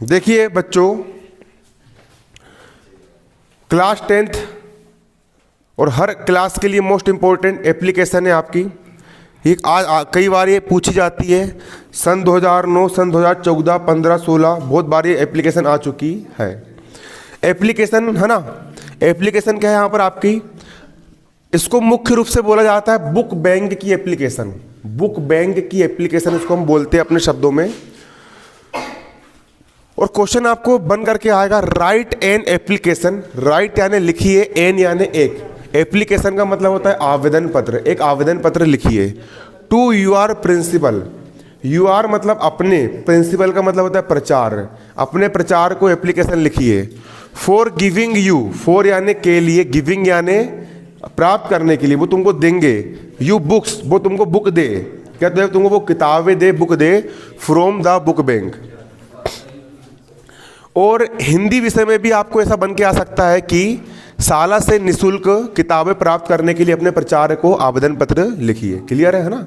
देखिए बच्चों, class 10th और हर क्लास के लिए मोस्ट इम्पोर्टेंट एप्लीकेशन है आपकी। ये कई बार ये पूछी जाती है। सन 2009, सन 2014, 15, 16 बहुत बार ये एप्लीकेशन आ चुकी है। एप्लीकेशन है ना, एप्लीकेशन क्या है यहाँ पर आपकी, इसको मुख्य रूप से बोला जाता है बुक बैंक की एप्लीकेशन। बुक बैंक की एप्लीकेशन इसको हम बोलते हैं अपने शब्दों में। और क्वेश्चन आपको बन करके आएगा, राइट एन एप्लीकेशन। राइट यानी लिखिए, एन यानी एक। एप्लीकेशन का मतलब होता है आवेदन पत्र। एक आवेदन पत्र लिखिए टू यूर प्रिंसिपल। यूर मतलब अपने, प्रिंसिपल का मतलब होता है प्रचार। अपने प्रचार को एप्लीकेशन लिखिए। फॉर गिविंग यू, फॉर यानी के लिए, गिविंग यानी प्राप्त करने के लिए, वो तुमको देंगे। यू बुक्स, वो तुमको बुक दे, क्या तो तुमको वो किताबें दे, बुक दे, फ्रॉम द बुक बैंक। और हिंदी विषय में भी आपको ऐसा बन के आ सकता है कि साला से निशुल्क किताबें प्राप्त करने के लिए अपने प्रचार को आवेदन पत्र लिखिए। क्लियर है ना।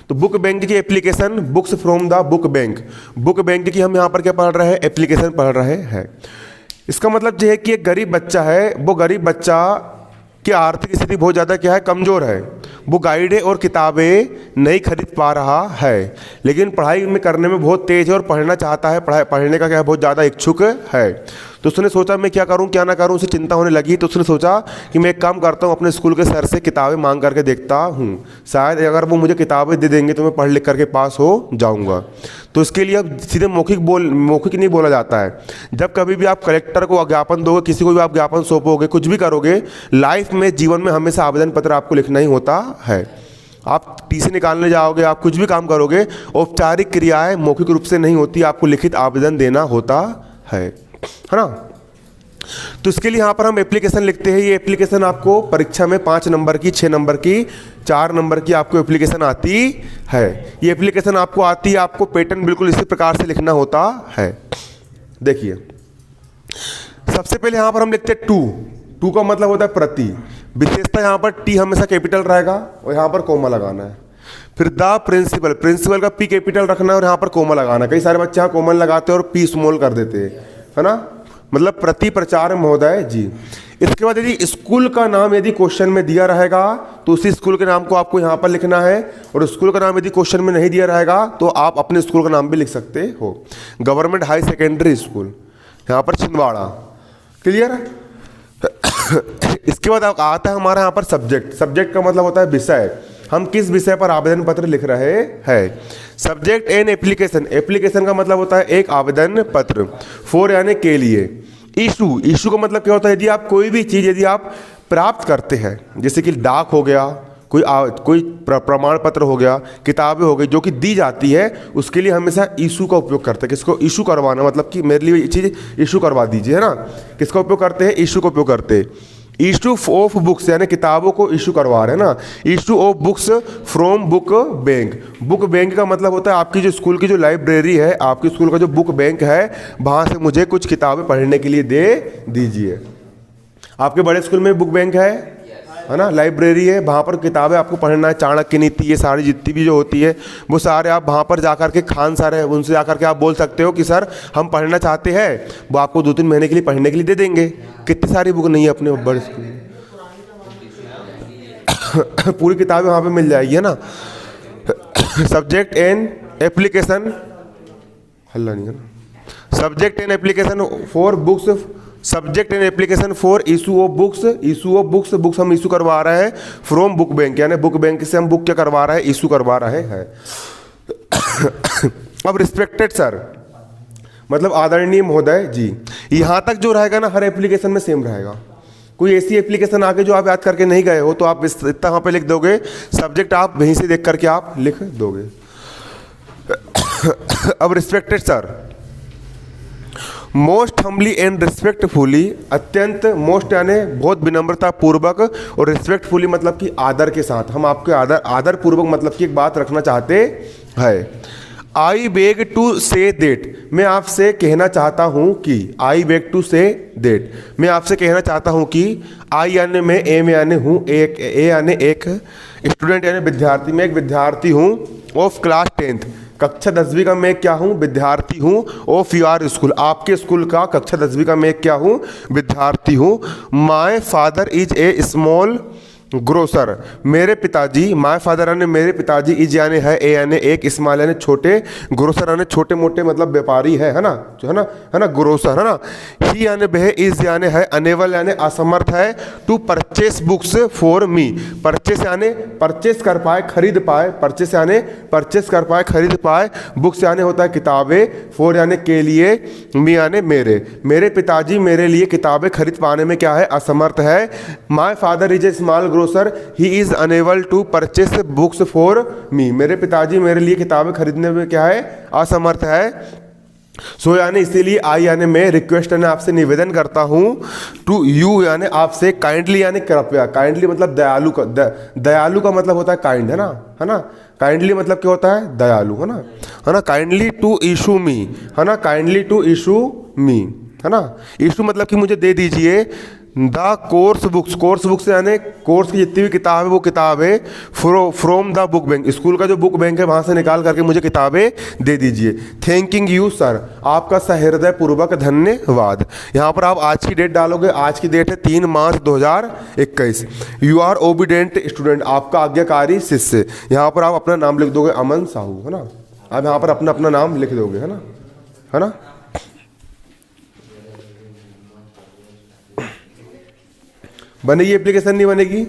तो बुक बैंक की application, books from the book bank. Book bank की हम यहाँ पर क्या पढ़ रहे हैं, एप्लीकेशन पढ़ रहे हैं। इसका मतलब यह है कि एक गरीब बच्चा है, वो गरीब बच्चा की आर्थिक स्थिति बहुत ज़्यादा क्या है, कमज़ोर है। वो गाइडें और किताबें नहीं खरीद पा रहा है, लेकिन पढ़ाई में करने में बहुत तेज है और पढ़ना चाहता है, पढ़ने का क्या है, बहुत ज़्यादा इच्छुक है। तो उसने सोचा मैं क्या करूं क्या ना करूं, उसे चिंता होने लगी। तो उसने सोचा कि मैं एक काम करता हूं, अपने स्कूल के सर से किताबें मांग करके देखता हूं, शायद अगर वो मुझे किताबें दे देंगे तो मैं पढ़ लिख करके पास हो जाऊंगा। तो इसके लिए अब सीधे मौखिक नहीं बोला जाता है। जब कभी भी आप कलेक्टर को ज्ञापन दोगे, किसी को भी आप ज्ञापन सौंपोगे, कुछ भी करोगे लाइफ में, जीवन में हमेशा आवेदन पत्र आपको लिखना ही होता है। आप टीसी निकालने जाओगे, आप कुछ भी काम करोगे, औपचारिक क्रियाएं मौखिक रूप से नहीं होती, आपको लिखित आवेदन देना होता है ना। तो इसके लिए यहाँ पर हम एप्लीकेशन लिखते हैं। ये एप्लीकेशन आपको परीक्षा में 5 नंबर की, 6 नंबर की, 4 नंबर की आपको एप्लीकेशन आती है। ये एप्लीकेशन आपको आती है, आपको पैटर्न बिल्कुल इसी प्रकार से लिखना होता है। देखिए सबसे पहले यहाँ पर हम लिखते हैं टू का मतलब होता है प्रति। विशेषता यहाँ पर टी हमेशा कैपिटल रहेगा और यहाँ पर कोमा लगाना है। फिर द प्रिंसिपल, प्रिंसिपल का पी कैपिटल रखना है और यहाँ पर कोमा लगाना है। कई सारे बच्चे यहाँ कोमल लगाते हैं और पी स्मॉल कर देते हैं, है ना, मतलब प्रति प्रचार महोदय जी। इसके बाद यदि स्कूल का नाम यदि क्वेश्चन में दिया रहेगा तो उसी स्कूल के नाम को आपको यहाँ पर लिखना है, और स्कूल का नाम यदि क्वेश्चन में नहीं दिया रहेगा तो आप अपने स्कूल का नाम भी लिख सकते हो। गवर्नमेंट हाई सेकेंडरी स्कूल, यहाँ पर छिंदवाड़ा। क्लियर है। इसके बाद आता है हमारा यहाँ पर सब्जेक्ट। सब्जेक्ट का मतलब होता है विषय, हम किस विषय पर आवेदन पत्र लिख रहे हैं। सब्जेक्ट एन एप्लीकेशन, एप्लीकेशन का मतलब होता है एक आवेदन पत्र। फॉर यानी के लिए। इशू, इशू का मतलब क्या होता है, यदि आप कोई भी चीज़ यदि आप प्राप्त करते हैं, जैसे कि डाक हो गया, कोई प्रमाण पत्र हो गया, किताबें हो गई जो कि दी जाती है, उसके लिए हमेशा इशू का उपयोग करते हैं। किसको इशू करवाना, मतलब कि मेरे लिए ये चीज़ इशू करवा दीजिए, है ना। किसका उपयोग करते हैं, इशू का उपयोग करते हैं। इशू ऑफ बुक्स यानी किताबों को इशू करवा रहे हैं ना। Issue of books from book bank. Book bank का मतलब होता है आपकी जो स्कूल की जो लाइब्रेरी है, आपके स्कूल का जो बुक बैंक है, वहाँ से मुझे कुछ किताबें पढ़ने के लिए दे दीजिए। आपके बड़े स्कूल में बुक बैंक है ना, लाइब्रेरी है, वहाँ पर किताबें आपको पढ़ना है। चाणक्य नीति, ये सारी जितनी भी जो होती है वो सारे आप वहाँ पर जाकर के खान सर है, उनसे जाकर के आप बोल सकते हो कि सर हम पढ़ना चाहते हैं, वो आपको 2-3 महीने के लिए पढ़ने के लिए दे देंगे। कितनी सारी बुक नहीं है अपने बड़े स्कूल में, पूरी किताबें वहाँ पे मिल जाएगी, है ना। सब्जेक्ट एंड एप्लीकेशन, हल्ला नहीं है ना। Subject and application for books, subject and application for issue of books. Issue of books, books हम इशू करवा रहे हैं फ्रॉम बुक बैंक, यानी बुक बैंक से हम बुक क्या करवा रहे हैं, इशू करवा रहे हैं। अब रिस्पेक्टेड सर मतलब आदरणीय महोदय जी। यहाँ तक जो रहेगा ना हर एप्लीकेशन में सेम रहेगा। कोई ऐसी एप्लीकेशन आगे जो आप याद करके नहीं गए हो तो आप इतना वहाँ पे लिख दोगे, सब्जेक्ट आप वहीं से देख करके आप लिख दोगे। अब respected sir, most humbly and respectfully, अत्यंत, मोस्ट यानी बहुत विनम्रता पूर्वक, और रिस्पेक्टफुली मतलब कि आदर के साथ, हम आपके आदर पूर्वक मतलब कि एक बात रखना चाहते हैं। आई बेग टू से देट, मैं आपसे कहना चाहता हूँ कि, आई बेग टू से देट, मैं आपसे कहना चाहता हूँ कि, आई यानी मैं, एम यानी हूँ, ए यानी एक, स्टूडेंट यानी विद्यार्थी, मैं एक विद्यार्थी हूँ, ऑफ क्लास 10th, कक्षा 10वीं का मैं क्या हूँ, विद्यार्थी हूँ। ऑफ योर स्कूल, आपके स्कूल का कक्षा 10वीं का मैं क्या हूँ, विद्यार्थी हूँ। My father is a small grocer, मेरे पिताजी, माय फादर यानी मेरे पिताजी, इज यानी है, ए यानी एक, स्मॉल यानी छोटे, ग्रोसर यानी छोटे मोटे मतलब व्यापारी है ना, जो है ना ग्रोसर है ना। ही यानी वह, इज यानी है, अनेबल यानी असमर्थ है, to purchase books for me, purchase यानी परचेस कर पाए, खरीद पाए, परचेस यानी परचेस कर पाए, खरीद पाए, बुक्स यानी होता है किताबें, फॉर यानी के लिए, मी यानी मेरे, मेरे पिताजी मेरे लिए किताबें खरीद पाने में क्या है, असमर्थ है। My father is a small grocer, he is unable to purchase books for me, मेरे पिताजी मेरे लिए किताबें खरीदने में क्या है, असमर्थ है। सो यानी इसीलिए आई यानी मैं, रिक्वेस्ट यानी आपसे निवेदन करता हूँ, टू यू यानी आपसे, काइंडली यानी कृपया, काइंडली मतलब दयालु का, दयालु का मतलब होता है काइंड, है ना, काइंडली मतलब क्या होता है, दयालु, है ना, काइंडली टू इशू मी, है ना, काइंडली टू इशू मी, है ना, इशू मतलब कि मुझे दे दीजिए, द कोर्स बुक्स यानी कोर्स की जितनी भी किताब है वो किताब है, from the book bank, school का जो बुक बैंक है वहाँ से निकाल करके मुझे किताबें दे दीजिए। थैंकिंग यू सर, आपका सहृदय पूर्वक धन्यवाद। यहाँ पर आप आज की डेट डालोगे, आज की डेट है 3 मार्च 2021। यू आर ओबीडेंट स्टूडेंट, आपका आज्ञाकारी शिष्य, यहाँ पर आप अपना नाम लिख दोगे, अमन साहू, है ना, आप यहाँ पर अपना नाम लिख दोगे, है ना। बनेगी एप्लीकेशन, नहीं बनेगी?